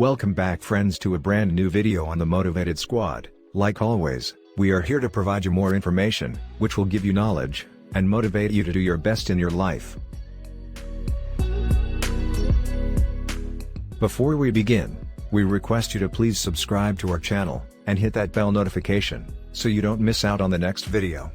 Welcome back friends to a brand new video on the Motivated Squad. Like always, we are here to provide you more information, which will give you knowledge, and motivate you to do your best in your life. Before we begin, we request you to please subscribe to our channel, and hit that bell notification, so you don't miss out on the next video.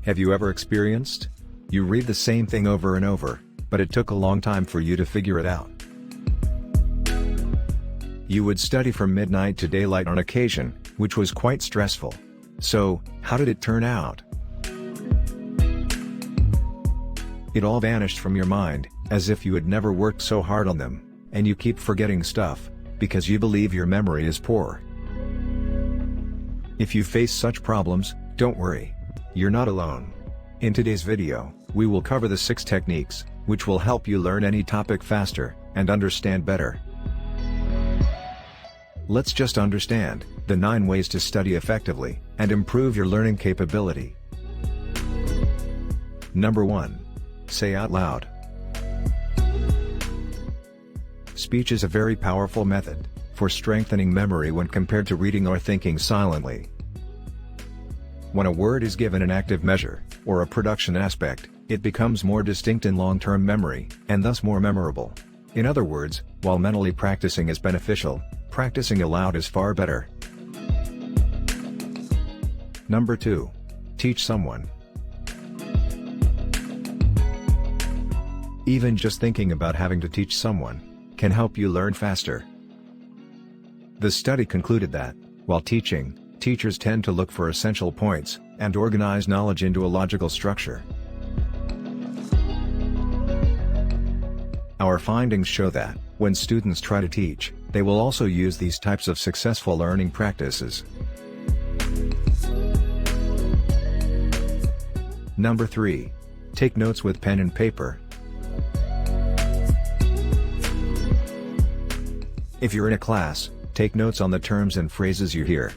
Have you ever experienced? You read the same thing over and over, but it took a long time for you to figure it out. You would study from midnight to daylight on occasion, which was quite stressful. So, how did it turn out? It all vanished from your mind, as if you had never worked so hard on them, and you keep forgetting stuff, because you believe your memory is poor. If you face such problems, don't worry. You're not alone. In today's video, we will cover the 6 techniques, which will help you learn any topic faster, and understand better. Let's just understand the 9 ways to study effectively, and improve your learning capability. Number 1. Say out loud. Speech is a very powerful method for strengthening memory when compared to reading or thinking silently. When a word is given an active measure, or a production aspect, it becomes more distinct in long-term memory, and thus more memorable. In other words, while mentally practicing is beneficial, practicing aloud is far better. Number 2. Teach someone. Even just thinking about having to teach someone can help you learn faster. The study concluded that, while teaching, teachers tend to look for essential points, and organize knowledge into a logical structure. Our findings show that, when students try to teach, they will also use these types of successful learning practices. Number 3. Take notes with pen and paper. If you're in a class, take notes on the terms and phrases you hear.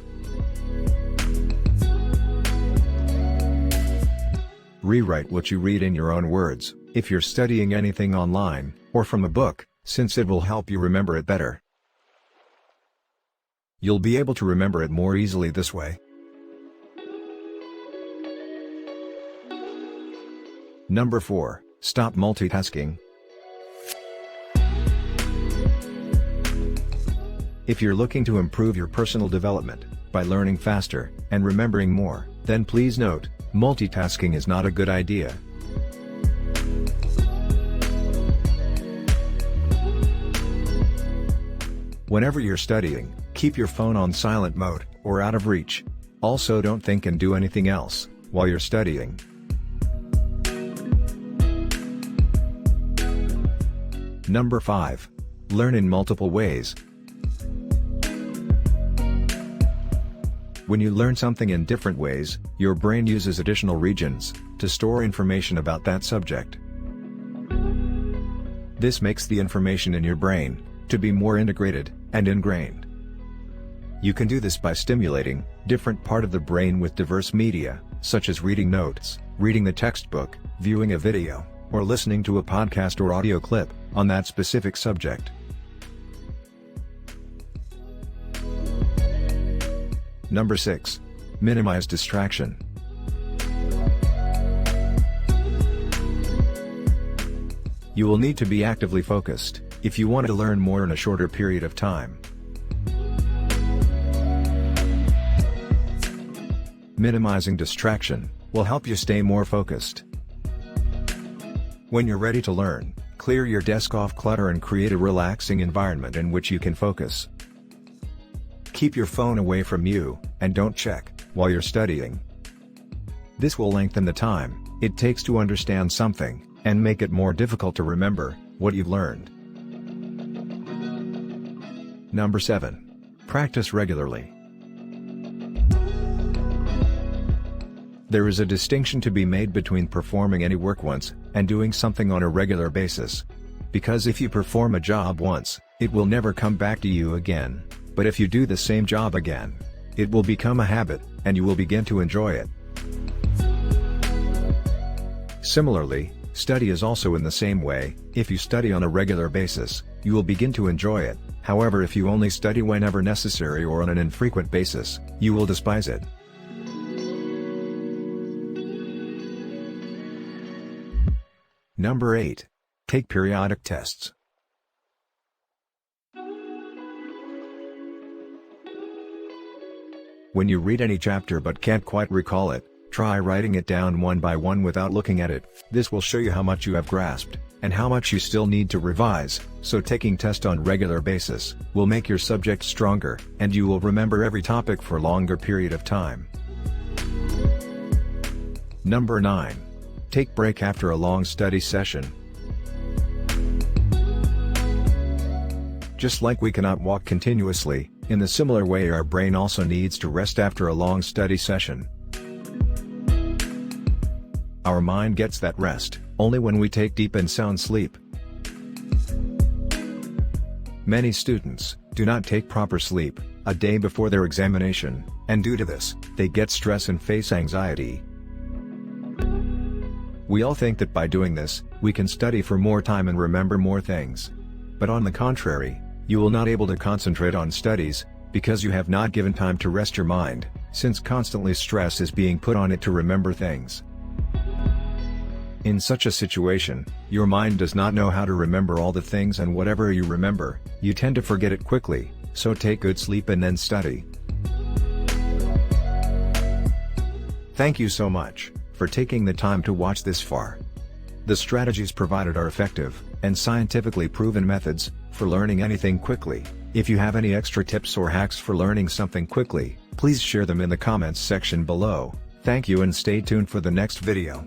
Rewrite what you read in your own words, if you're studying anything online, or from a book, since it will help you remember it better. You'll be able to remember it more easily this way. Number 4. Stop multitasking. If you're looking to improve your personal development, by learning faster, and remembering more, then please note, multitasking is not a good idea. Whenever you're studying, keep your phone on silent mode, or out of reach. Also don't think and do anything else, while you're studying. Number 5. Learn in multiple ways. When you learn something in different ways, your brain uses additional regions to store information about that subject. This makes the information in your brain to be more integrated and ingrained. You can do this by stimulating different part of the brain with diverse media, such as reading notes, reading the textbook, viewing a video, or listening to a podcast or audio clip on that specific subject. Number 6. Minimize distraction. You will need to be actively focused if you want to learn more in a shorter period of time. Minimizing distraction will help you stay more focused. When you're ready to learn, clear your desk off clutter and create a relaxing environment in which you can focus. Keep your phone away from you, and don't check while you're studying. This will lengthen the time it takes to understand something, and make it more difficult to remember what you've learned. Number 7. Practice regularly. There is a distinction to be made between performing any work once, and doing something on a regular basis. Because if you perform a job once, it will never come back to you again. But if you do the same job again, it will become a habit, and you will begin to enjoy it. Similarly, Study is also in the same way. If you study on a regular basis, you will begin to enjoy it. However, if you only study whenever necessary or on an infrequent basis, you will despise it. Number 8. Take periodic tests. When you read any chapter but can't quite recall it, try writing it down one by one without looking at it. This will show you how much you have grasped, and how much you still need to revise. So taking tests on regular basis will make your subject stronger, and you will remember every topic for a longer period of time. Number 9. Take break after a long study session. Just like we cannot walk continuously, in the similar way our brain also needs to rest after a long study session. Our mind gets that rest only when we take deep and sound sleep. Many students do not take proper sleep a day before their examination, and due to this, they get stress and face anxiety. We all think that by doing this, we can study for more time and remember more things. But on the contrary, you will not able to concentrate on studies, because you have not given time to rest your mind, since constantly stress is being put on it to remember things. In such a situation, your mind does not know how to remember all the things, and whatever you remember, you tend to forget it quickly, so take good sleep and then study. Thank you so much for taking the time to watch this far. The strategies provided are effective and scientifically proven methods for learning anything quickly. If you have any extra tips or hacks for learning something quickly, please share them in the comments section below. Thank you and stay tuned for the next video.